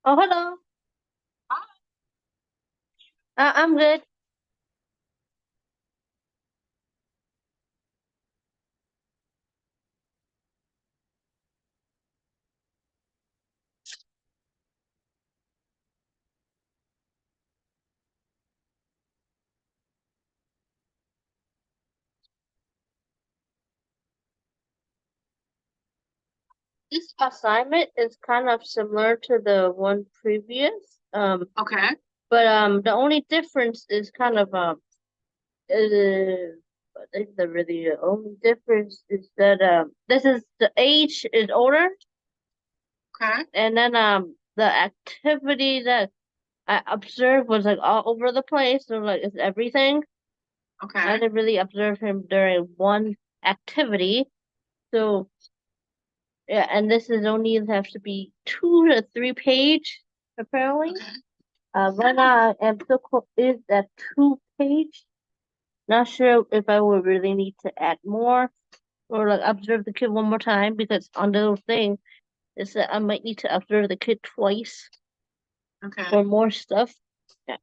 Oh, hello. I'm good. This assignment is kind of similar to the one previous. Okay. But the only difference is kind of I think the only difference is that this is the age is older, Okay. and then the activity that I observed was like all over the place. So like it's everything. I Okay. didn't really observe him during one activity. So yeah, and this is only has to be 2 to 3 page, apparently. Okay. Right now I am still is at 2 page. Not sure if I would really need to add more or like observe the kid one more time because on the little thing it said I might need to observe the kid twice Okay. for more stuff. Yeah.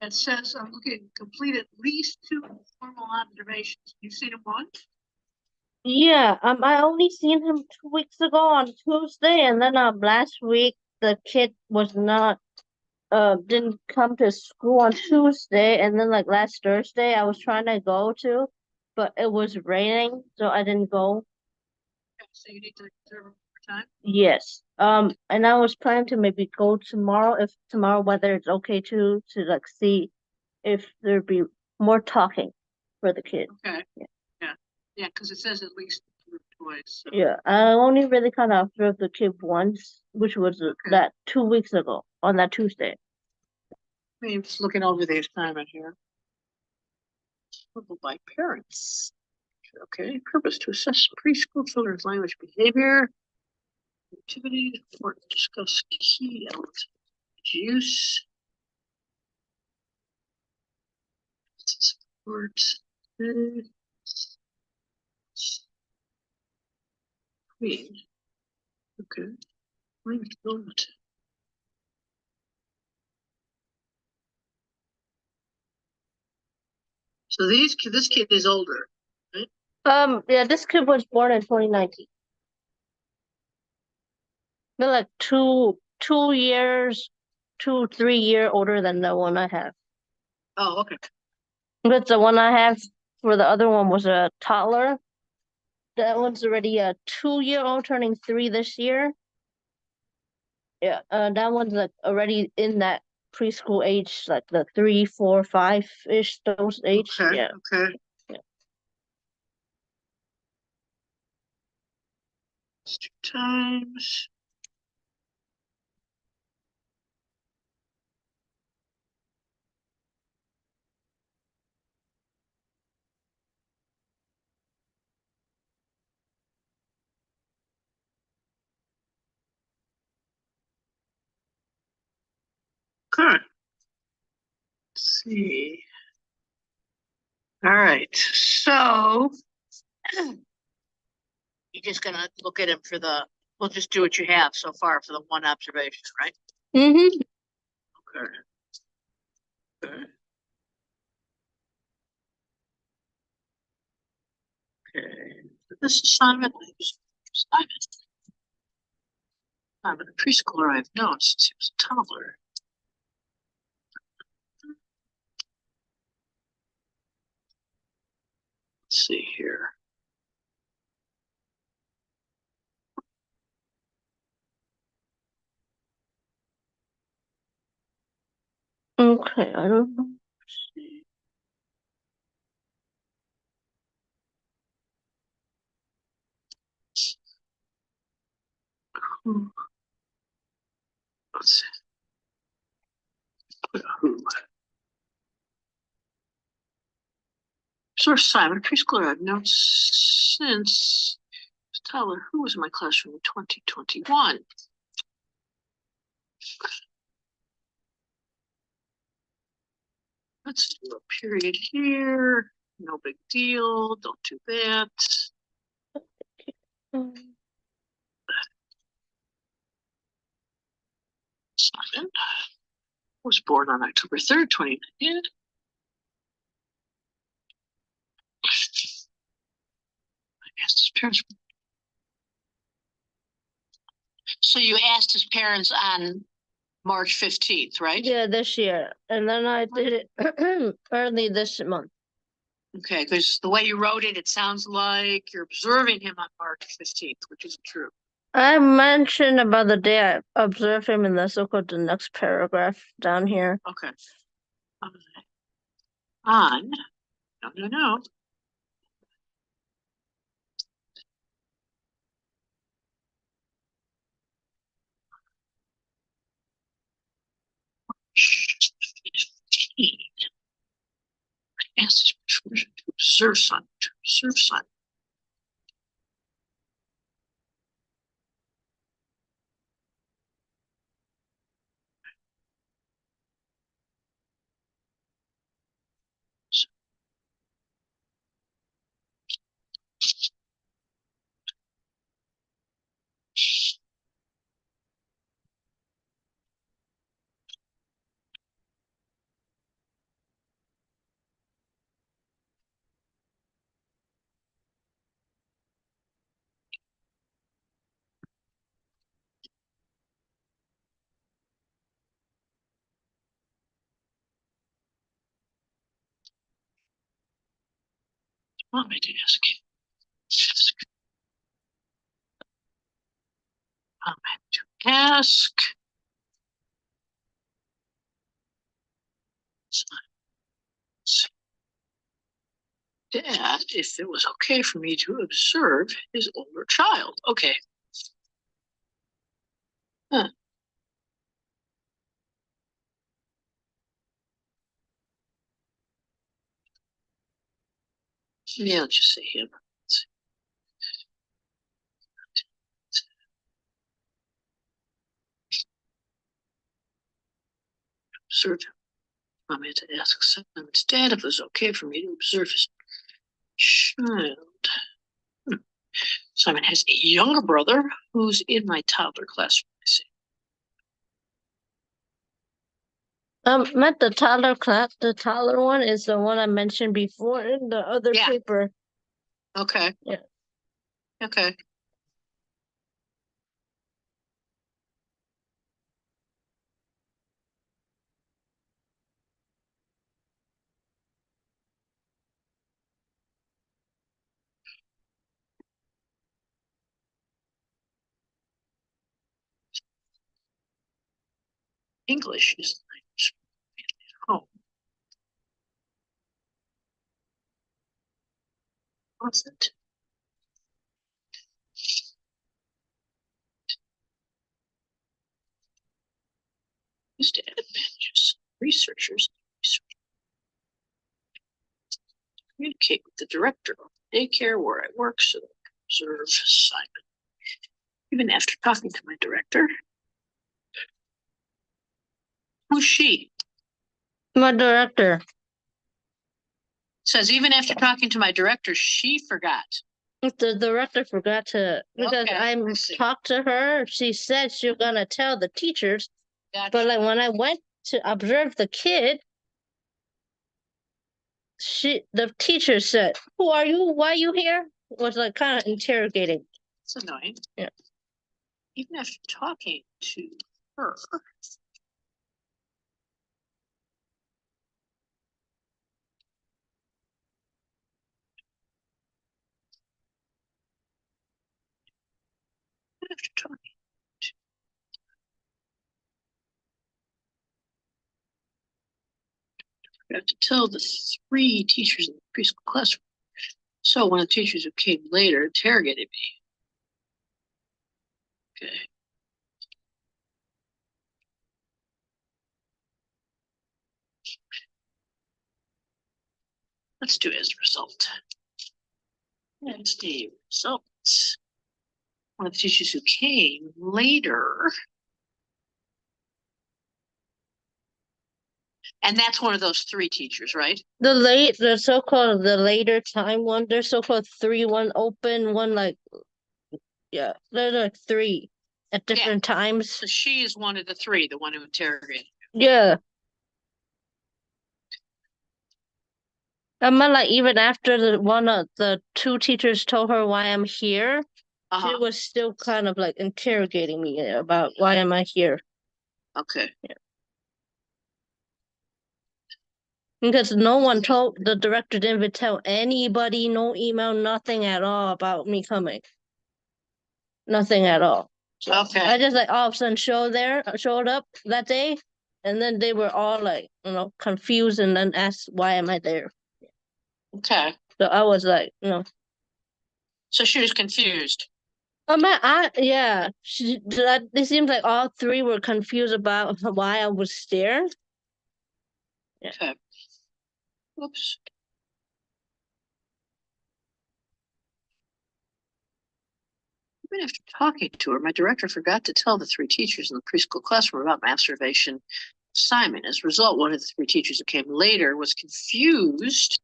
It says I'm looking complete at least two formal observations. You've seen him once? Yeah, I only seen him 2 weeks ago on Tuesday, and then last week the kid was not didn't come to school on Tuesday, and then like last Thursday I was trying to go to, but it was raining, so I didn't go. Okay, so you need to observe him for time. Yes. And I was planning to maybe go tomorrow if tomorrow weather is okay to like see if there'd be more talking for the kid. Okay. Yeah. Yeah. Yeah, because it says at least twice. So. Yeah. I only really kind of observed the kid once, which was Okay. that 2 weeks ago on that Tuesday. I'm just looking over the assignment here. Approval by parents. Okay. Purpose to assess preschool children's language behavior. Activities. Report discuss key elements. Use. Support. Queen. Okay. Language development. So this kid is older, right? Yeah, this kid was born in 2019. They're like 2 years, 3 year older than the one I have. Oh, okay. But the one I have for the other one was a toddler. That one's already a 2 year old turning 3 this year. Yeah, that one's like already in that preschool age, like the 3, 4, 5-ish, those age. Okay. Yeah. Okay. Yeah. It's 2 times. Okay. Let's see. All right. So you're just gonna look at him for the. We'll just do what you have so far for the one observation, right? Mm-hmm. Okay. Okay. Okay. This assignment, a preschooler I've known since he was a toddler. Let's see here. Okay, I don't know. Hmm. Let's see. Put a who. Source assignment, preschooler I've known since Tyler, who was in my classroom in 2021. Let's do a period here. No big deal. Don't do that. Um, Simon was born on October 3rd, 2019. I asked his parents. So you asked his parents on March 15th, right? Yeah, this year. And then I did it early this month. Okay, because the way you wrote it, it sounds like you're observing him on March 15th, which isn't true. I mentioned about the day I observed him in the so-called the next paragraph down here. Okay. On, no. March 15. I asked his permission to observe Simon. Want me to ask? I'm to ask. Dad, if it was okay for me to observe his older child. Okay. Huh. Yeah, let's just say him. Observe him. I meant to ask Simon's dad if it was okay for me to observe his child. Simon has a younger brother who's in my toddler class. Met the toddler class. The toddler one is the one I mentioned before in the other paper. Okay. Yeah. Okay. English is the language at home. What's it? Used to advantages. Researchers communicate with the director of the daycare where I work so that I can observe Simon. Even after talking to my director. Who's she? My director. Says even after talking to my director, she forgot. The director forgot to, because Okay, I I see. talked to her. She said she was gonna tell the teachers, Gotcha. but like when I went to observe the kid, the teacher said, "Who are you? Why are you here?" Was like kind of interrogating. It's annoying. Yeah. Even after talking to her. After talking to I have to tell the 3 teachers in the preschool classroom. So one of the teachers who came later interrogated me. Okay. Let's do as a result. That's the results. One of the teachers who came later. And that's one of those 3 teachers, right? The so-called the later time one. There's so-called 3, one open, one like, yeah, there's like 3. at different times. So she is one of the three, the one who interrogated. Yeah. I mean, like, even after the two teachers told her why I'm here, she was still kind of like interrogating me about why am I here. Okay. Yeah. Because no one told, the director didn't even tell anybody, no email, nothing at all about me coming. Nothing at all. Okay. I just like all of a sudden showed up that day, and then they were all like, confused and then asked why am I there. Okay. So I was like, So she was confused. Yeah, it seems like all three were confused about why I was there. Yeah. Okay. Oops. Even after talking to her, my director forgot to tell the three teachers in the preschool classroom about my observation assignment. As a result, one of the three teachers who came later was confused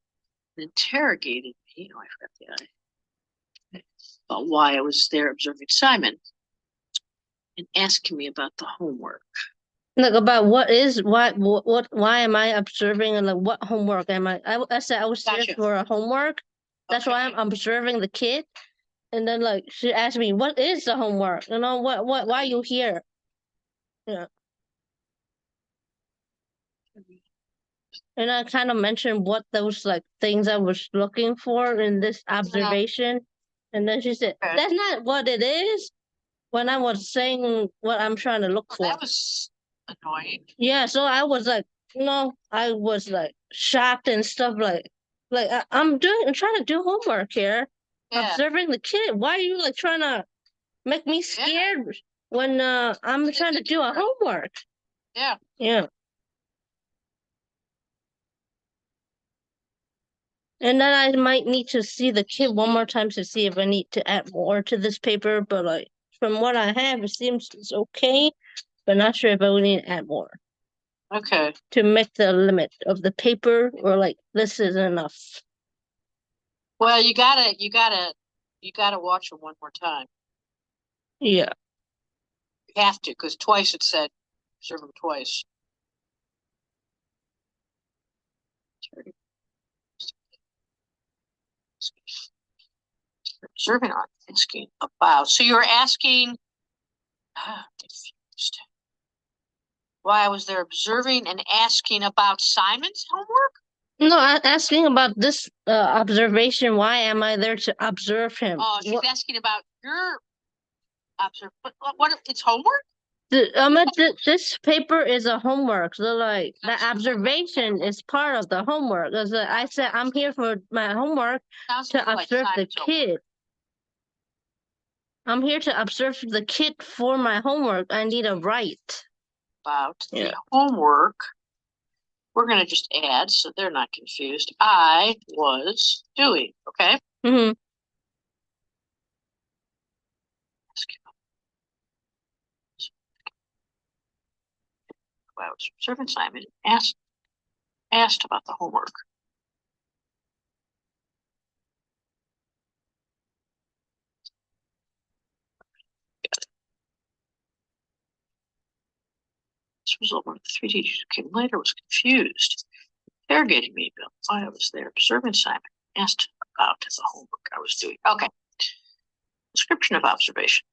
and interrogated me. Oh, I forgot the I. About why I was there observing Simon and asking me about the homework. Like about why am I observing and like what homework am I said I was there for a homework. That's why I'm observing the kid. And then like she asked me, what is the homework? Why are you here? Yeah. And I kind of mentioned what those like things I was looking for in this observation. And then she said, that's not what it is. When I was saying what I'm trying to look for. That was annoying. Yeah, so I was like, I was like shocked and stuff I'm trying to do homework here. Observing the kid. Why are you like trying to make me scared when I'm trying to do a homework? Yeah. Yeah. And then I might need to see the kid one more time to see if I need to add more to this paper, but like from what I have, it seems it's okay, but not sure if I would need to add more. Okay. To make the limit of the paper, or like this is enough. Well, you gotta watch it one more time. Yeah. You have to, because twice it said observe them twice. Observing on asking about. So you were asking confused. Why I was there observing and asking about Simon's homework? No, asking about this observation. Why am I there to observe him? Oh, she's asking about your observe. What? It's homework? This paper is a homework. So like the observation is part of the homework. Because I said I'm here for my homework to observe the kid. I'm here to observe the kid for my homework. I need a write. About the homework. We're going to just add so they're not confused. I was doing, okay? Mm-hmm. I was observing Simon and asked about the homework. As a result, one of the three teachers who came later was confused, interrogating me about why I was there observing Simon, asked about the homework I was doing. Okay. Description of observation.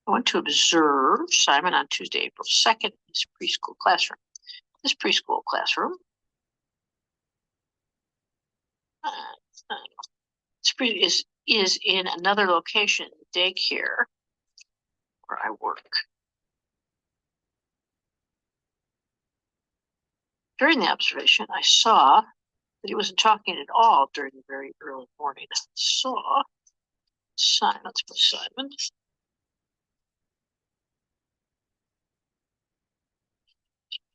I went to observe Simon on Tuesday, April 2nd, in his preschool classroom. This preschool classroom is in another location, daycare, where I work. During the observation, I saw that he wasn't talking at all during the very early morning. I saw Simon, let's put Simon.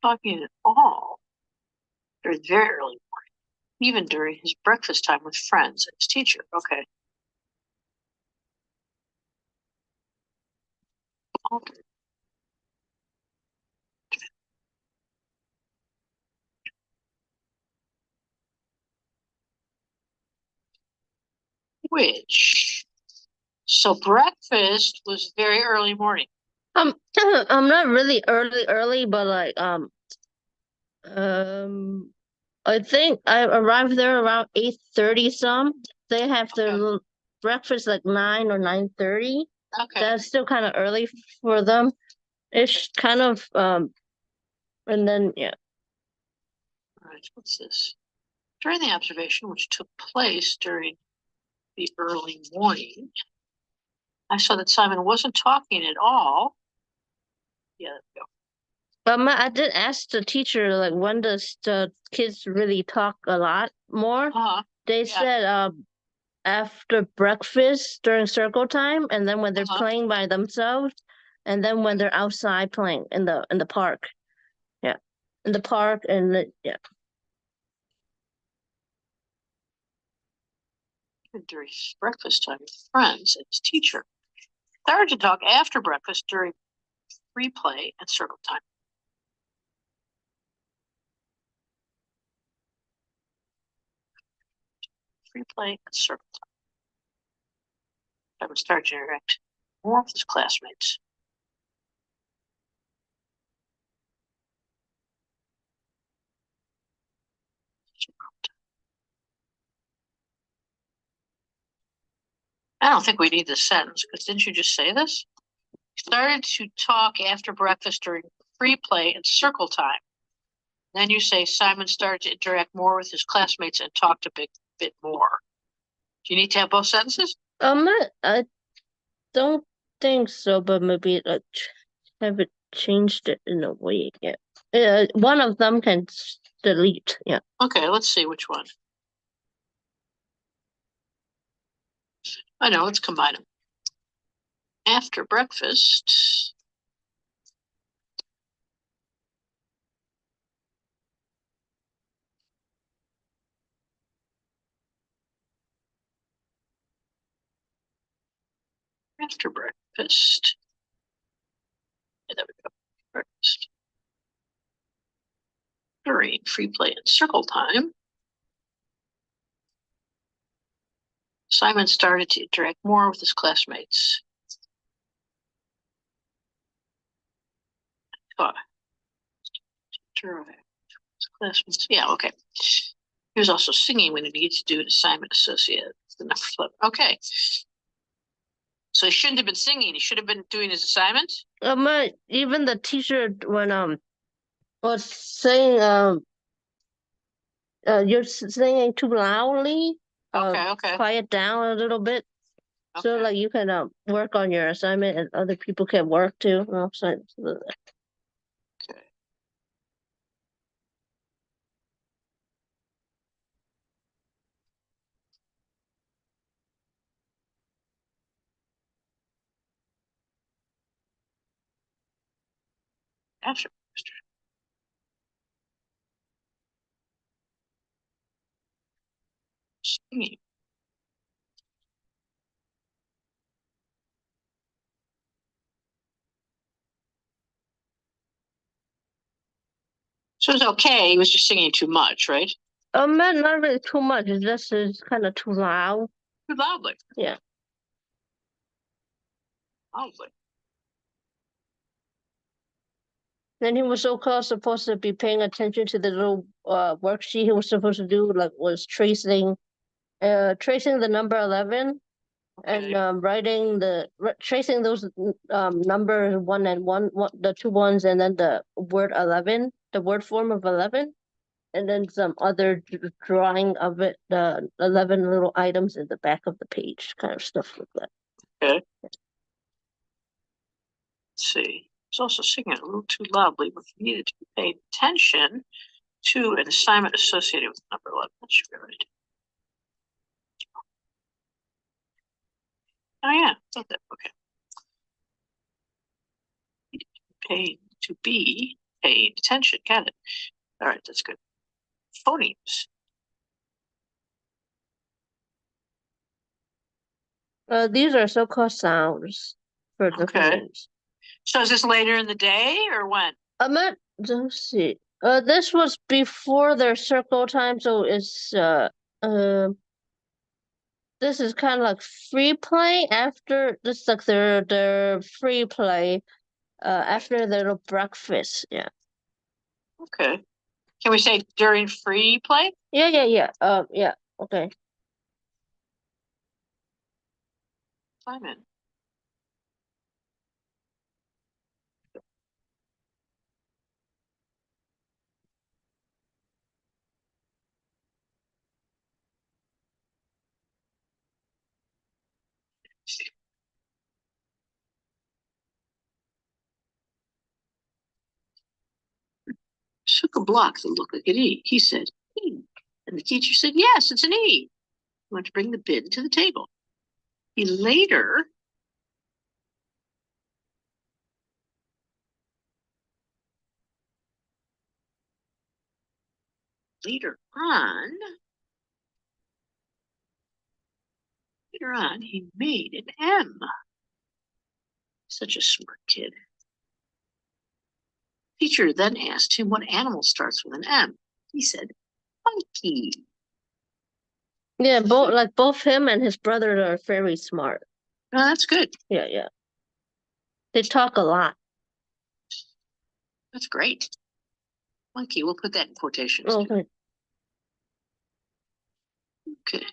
Talking at all during the very early morning, even during his breakfast time with friends and his teacher. Okay. Which, so breakfast was very early morning. I'm not really early, but like um I think I arrived there around 8:30 some. They have their Okay. breakfast like 9 or 9:30. Okay. That's still kind of early for them. It's kind of and then yeah. All right. What's this? During the observation, which took place during the early morning, I saw that Simon wasn't talking at all. Yeah, there we go. But I did ask the teacher like when does the kids really talk a lot more? They Yeah. said after breakfast during circle time, and then when they're playing by themselves, and then when they're outside playing in the park. Yeah. In the park yeah. During breakfast time with friends and his teacher. Started to talk after breakfast during free play and circle time. Free play and circle time. I would start to interact more with his classmates. I don't think we need this sentence because didn't you just say this? Started to talk after breakfast during free play and circle time. Then you say Simon started to interact more with his classmates and talked a bit more. Do you need to have both sentences? I don't think so, but maybe like have it changed it in a way. Yeah. One of them can delete. Yeah. Okay, let's see which one. I know, let's combine them. After breakfast. After breakfast. Yeah, there we go. Breakfast. During free play and circle time. Simon started to interact more with his classmates. Classmates. Yeah, okay. He was also singing when he needed to do an assignment associated with the number flip. Okay. So he shouldn't have been singing. He should have been doing his assignment. Even the teacher when was saying you're singing too loudly. Okay. Quiet down a little bit. So like you can work on your assignment and other people can work too. Okay. After singing. So it was okay. He was just singing too much, right? Not really too much. It's kind of too loud. Too loudly. Yeah. Loudly. Then he was also supposed to be paying attention to the little worksheet he was supposed to do, like was tracing the number 11 and tracing those numbers the two ones, and then the word 11, the word form of 11, and then some other drawing of it, the 11 little items in the back of the page, kind of stuff like that. Okay. Let's see. He's also singing a little too loudly, but he needed to be paid attention to an assignment associated with number 11. That should be right. Oh, yeah. Okay. To be paying attention. Got it. All right, that's good. Phonemes. These are so-called sounds for the phonemes. So is this later in the day or when? Let's see. This was before their circle time, so it's this is kind of like free play after this, like their free play. after their little breakfast. Yeah. Okay. Can we say during free play? Yeah. Yeah. Okay. Simon. Took a block that looked like an E. He said, E. And the teacher said, yes, it's an E. He went to bring the bin to the table. He later on, he made an M. Such a smart kid. Teacher then asked him what animal starts with an M. He said, monkey. Yeah, both him and his brother are very smart. Oh, that's good. Yeah. They talk a lot. That's great. Monkey, we'll put that in quotations. Okay. Okay.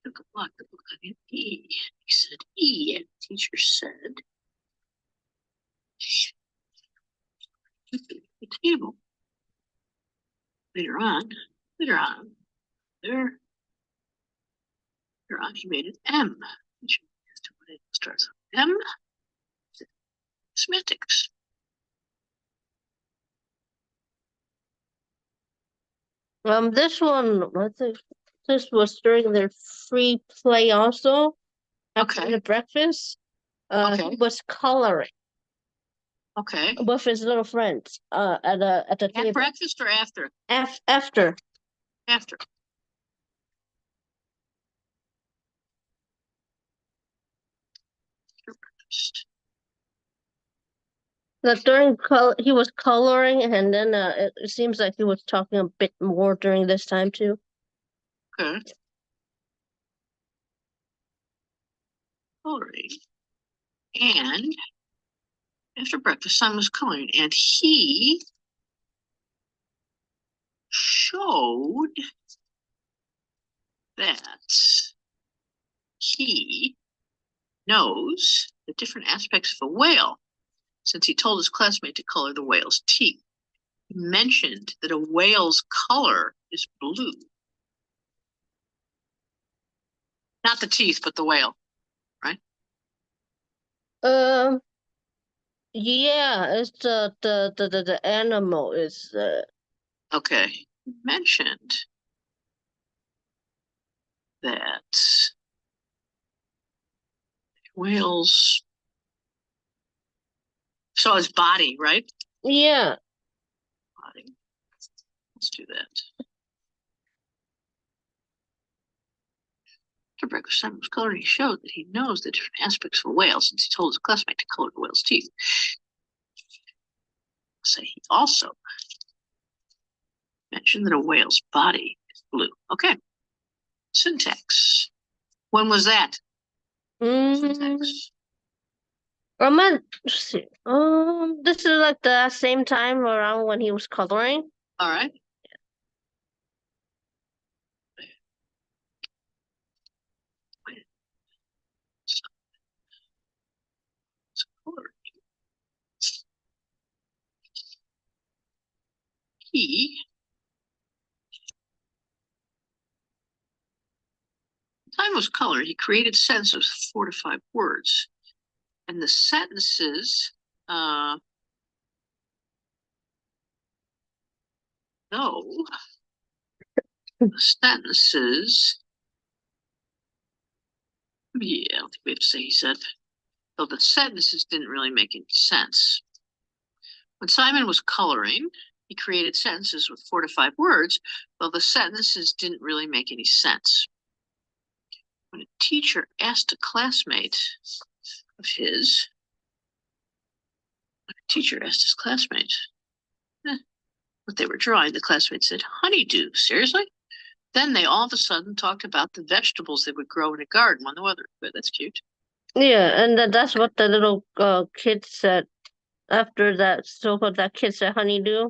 Took a block that looked like an E. He said E, and the teacher said, the table. Later on, he made an M. Teacher asked him what it starts with M. Semantics. This one, I think this was during their free play also. After Okay. the breakfast, Okay. he was coloring Okay. with his little friends. At the At table. breakfast or after? After. After. Breakfast. That during he was coloring, and then it seems like he was talking a bit more during this time too. Okay. Coloring. And after breakfast, Simon was coloring, and he showed that he knows the different aspects of a whale, since he told his classmate to color the whale's teeth. He mentioned that a whale's color is blue. Not the teeth, but the whale, right? Yeah, it's the animal is Okay. He mentioned that whales saw his body, right? yeah. Body. Let's do that. After breakfast, Simon was coloring. He showed that he knows the different aspects of a whale since he told his classmate to color the whale's teeth. So he also mentioned that a whale's body is blue. Okay. Syntax. When was that? Syntax. Let's see. This is like the same time around when he was coloring. All right. He time was color. He created sentences of 4 to 5 words, and the sentences no, the sentences. Yeah, I don't think we have to say he said. Though the sentences didn't really make any sense. When Simon was coloring, he created sentences with 4 to 5 words, though the sentences didn't really make any sense. When a teacher asked a classmate of his, what they were drawing, the classmate said, honeydew, seriously? Then they all of a sudden talked about the vegetables they would grow in a garden when the weather was good. That's cute. Yeah, and that's what the little kid said after that. So what that kid said, honeydew.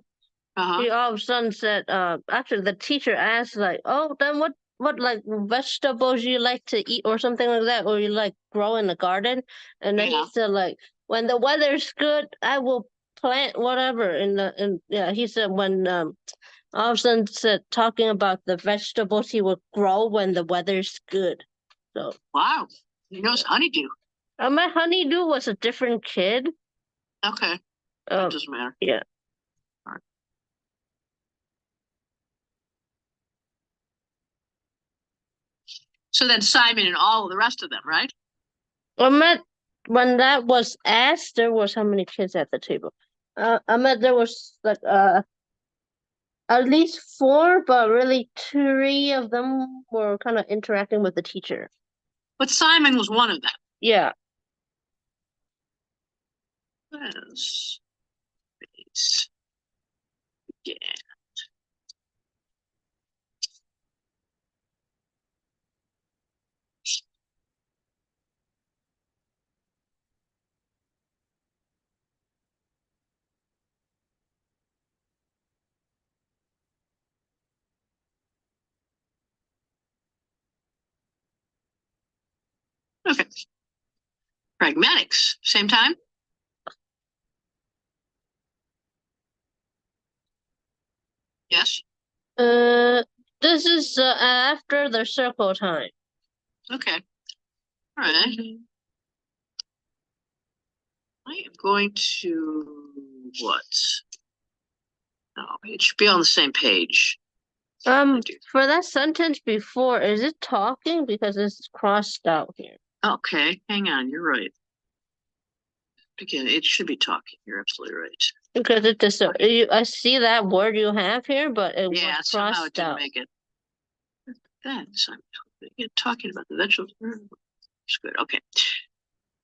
Uh-huh. He all of a sudden said, after the teacher asked, like, oh, then what like vegetables you like to eat or something like that, or you like grow in the garden? And then Yeah. he said, like, when the weather's good, I will plant whatever yeah, he said when all of a sudden said talking about the vegetables he would grow when the weather's good. So Wow. He knows honeydew. my honeydew was a different kid. Okay. That doesn't matter. Yeah. All right. So then Simon and all of the rest of them, right? I met when that was asked, there was how many kids at the table? I met there was like at least four, but really three of them were kind of interacting with the teacher. But Simon was one of them. Yeah. Yes. Yeah. Okay. Pragmatics. Same time? Yes. Uh, this is after the circle time. Okay. All right. I am going to what? No, it should be on the same page. For that sentence before, is it talking because it's crossed out here? Okay, hang on. You're right. Again, it should be talking. You're absolutely right. Because it just I see that word you have here, but it Yeah, was somehow it crossed didn't out. make it. That's I'm talking about the vegetables. It's good. Okay.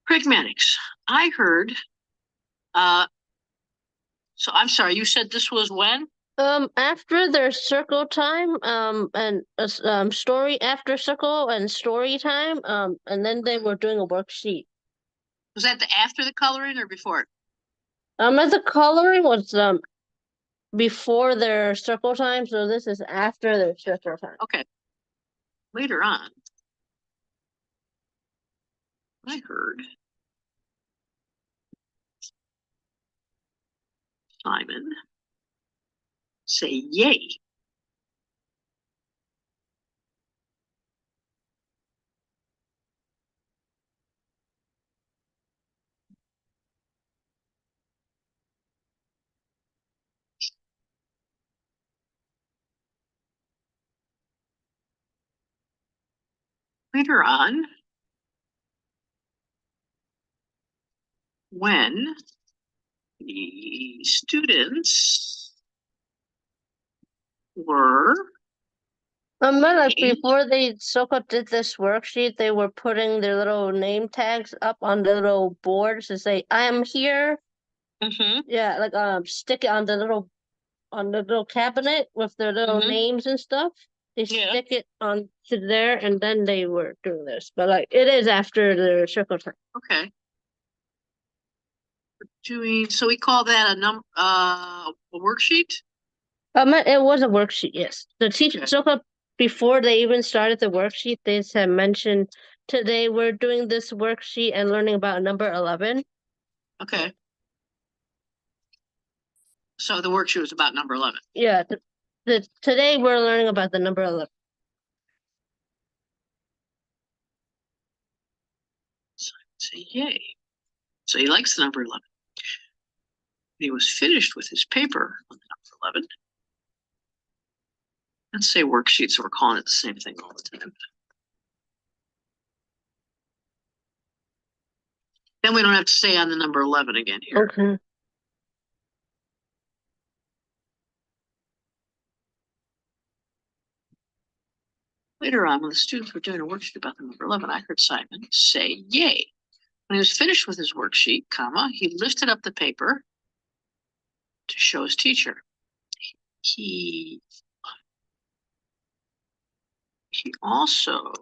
Pragmatics. I heard. So I'm sorry. You said this was when? After their circle time, and story after circle and story time, and then they were doing a worksheet. Was that after the coloring or before? And the coloring was before their circle time, so this is after their circle time. Okay. Later on, I heard Simon say yay. Later on, when the students were Like before they Soko did this worksheet, they were putting their little name tags up on the little boards to say, "I am here." Yeah, like stick it on the little cabinet with their little names and stuff. They stick it on to there, and then they were doing this. But like it is after the circle time. Okay. Doing so we call that a worksheet? It was a worksheet, yes. The teacher Okay. Soka before they even started the worksheet, they had mentioned today we're doing this worksheet and learning about number 11. Okay. So the worksheet was about number 11. Yeah, today we're learning about the number 11. So I'd say yay. So he likes the number 11. He was finished with his paper on the number 11. Let's say worksheet, so we're calling it the same thing all the time. Then we don't have to say on the number 11 again here. Okay. Later on, when the students were doing a worksheet about the number 11, I heard Simon say, yay. When he was finished with his worksheet, he lifted up the paper to show his teacher. He also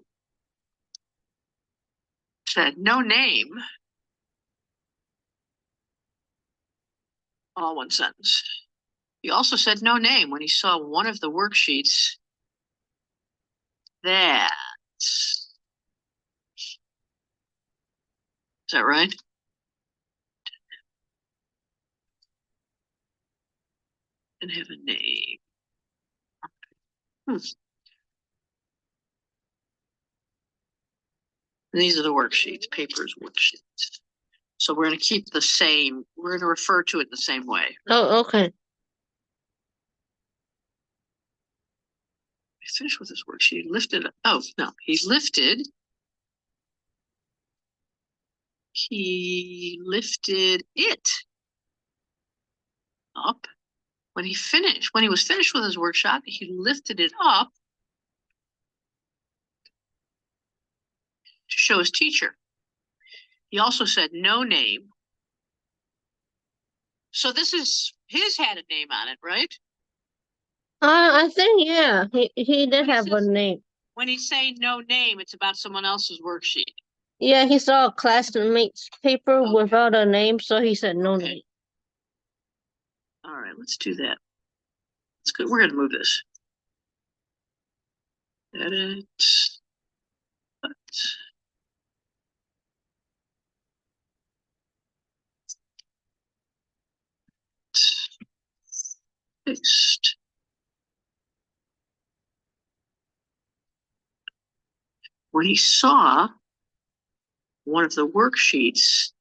said no name, all one sentence. He also said no name when he saw one of the worksheets that, is that right? Didn't have a name. And these are the worksheets, papers worksheets. So we're going to keep the same, we're going to refer to it the same way. Oh, okay. He finished with his worksheet, lifted, oh, no, he lifted it up. When he was finished with his workshop, he lifted it up to show his teacher. He also said no name. So this is, his had a name on it, right? I think, yeah, he did have a name. When he say no name, it's about someone else's worksheet. Yeah, he saw a classmate's paper without a name, so he said no name. All right, let's do that. That's good. We're going to move this. Edit. Cut. Paste. When he saw one of the worksheets,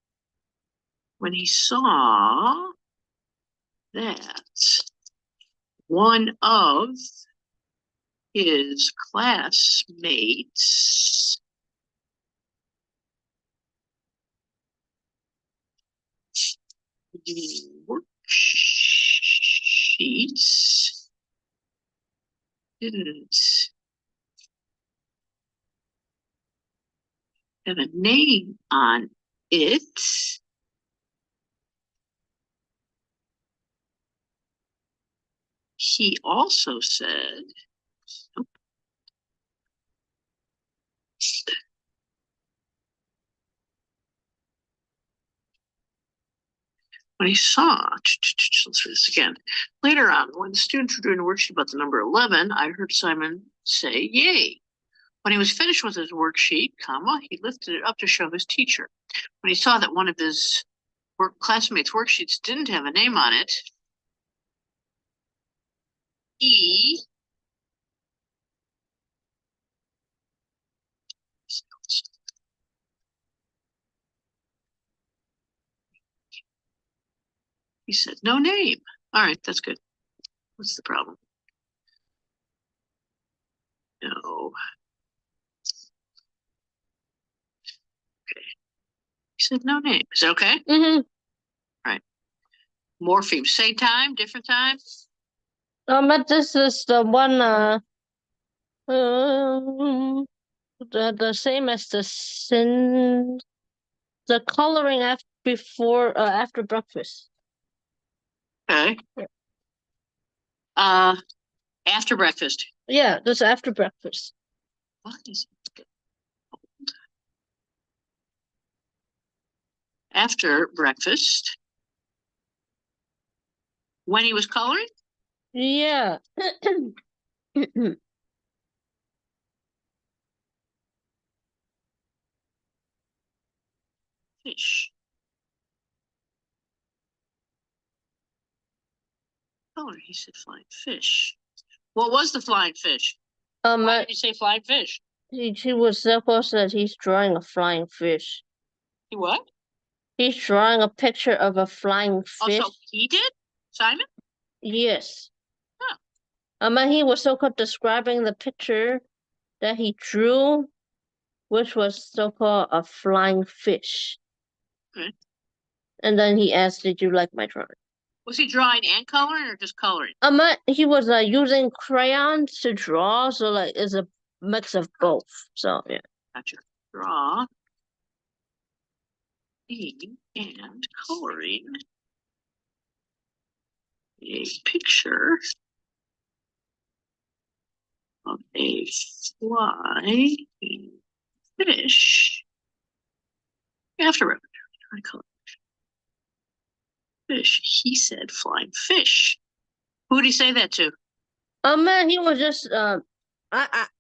when he saw that one of his classmates worksheets didn't have a name on it, he also said, when he saw, let's read this again. Later on, when the students were doing a worksheet about the number 11, I heard Simon say, yay. When he was finished with his worksheet, he lifted it up to show his teacher. When he saw that one of his classmates' worksheets didn't have a name on it, he said, no name. All right, that's good. What's the problem? No. Okay. He said, no name. Is that okay? Mm-hmm. All right. Morpheme. Same time, different time? But this is the one, the same as the coloring after breakfast. Okay. After breakfast. Yeah, this after breakfast. What is it? After breakfast. When he was coloring? Yeah. Fish. Oh, he said flying fish. What was the flying fish? Why did you say flying fish? He was supposed that he's drawing a flying fish. He what? He's drawing a picture of a flying fish. Oh, so he did? Simon? Yes. Huh. And he was so-called describing the picture that he drew, which was so-called a flying fish. Okay. And then he asked, "Did you like my drawing?" Was he drawing and coloring or just coloring? He was using crayons to draw, so like it's a mix of both. So yeah. Gotcha. Draw and coloring a picture of a flying fish After fish. He said flying fish. Who did he say that to? Man, he was just I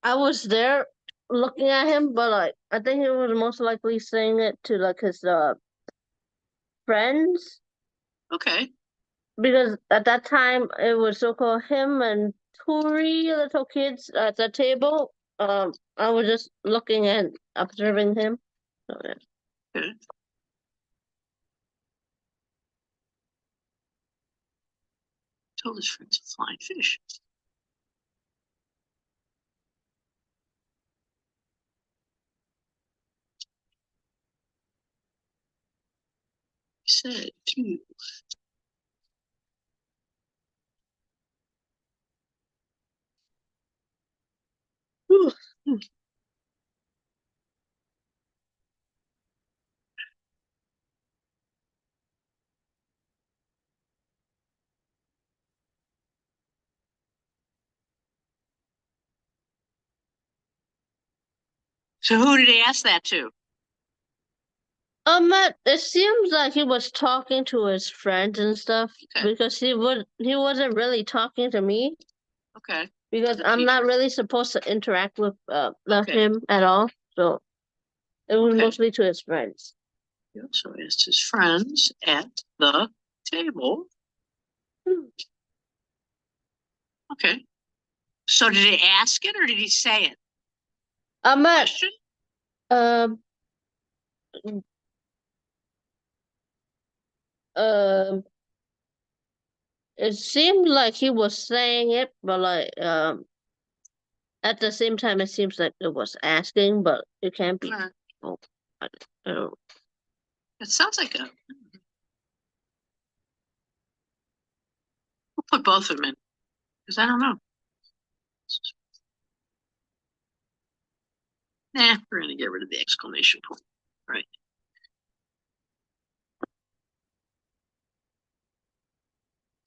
was there looking at him, but like I think he was most likely saying it to like his friends Okay. because at that time it was so-called him and three little kids at the table. I was just looking and observing him. So, yeah. Okay. Told his friends to flying fish. He said to. Whew. So who did he ask that to? It seems like he was talking to his friends and stuff Okay. because he wasn't really talking to me Okay. because The I'm not teacher. really supposed to interact with Okay. him at all. So it was Okay. mostly to his friends. He also asked his friends at the table. Okay. So did he ask it or did he say it? Question? Um um it seemed like he was saying it, but like at the same time it seems like it was asking, but it can't be. Right. Oh, I don't. It sounds like a. We'll put both of them in because I don't know. Nah, we're gonna get rid of the exclamation point. Right.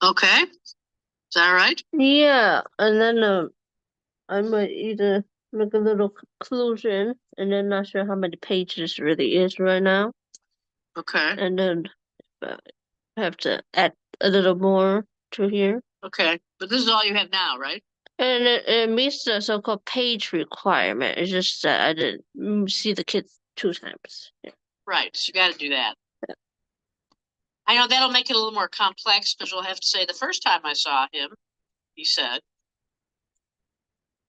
Okay. Is that right? Yeah, and then I might either make a little conclusion, and then not sure how many pages really is right now, Okay. and then uh, have to add a little more to here. Okay. But this is all you have now, right? And it meets the so-called page requirement. It's just that I didn't see the kids 2 times. Yeah. Right. So you got to do that. I know that'll make it a little more complex because you'll have to say the first time I saw him, he said.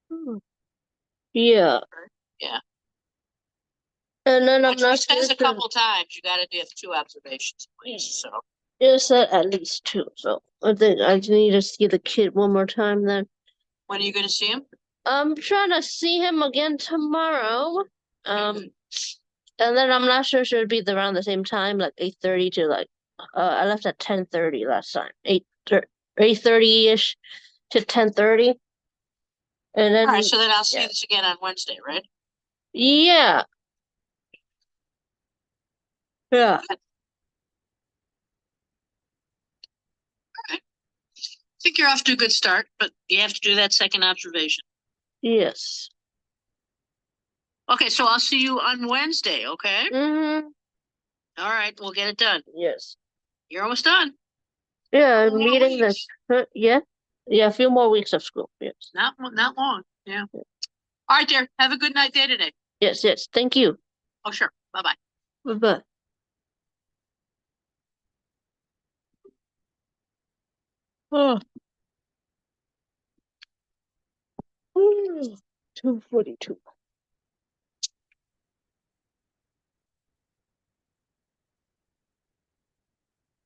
Hmm. Yeah. Yeah. And then I'm Which he not says sure a couple times. You got to have 2 observations at least. So it said at least 2, so I think I need to see the kid one more time then. when are you going to see him? I'm trying to see him again tomorrow. And then I'm not sure should it be around the same time, like 8:30 to like I left at 10:30 last time. 8:30-ish to 10:30. And All then right. So then I'll see yeah. this again on Wednesday, right? Yeah. Yeah. I think you're off to a good start, but you have to do that second observation. Yes. Okay, so I'll see you on Wednesday, okay? Mm-hmm. All right, we'll get it done. Yes. You're almost done. Yeah, Couple more meeting the weeks. yeah. Yeah, a few more weeks of school. Yes. Not long. Yeah. All right, dear. Have a good night day today. Yes, yes. Thank you. Oh, sure. Bye-bye. Bye-bye. Oh. 2:42.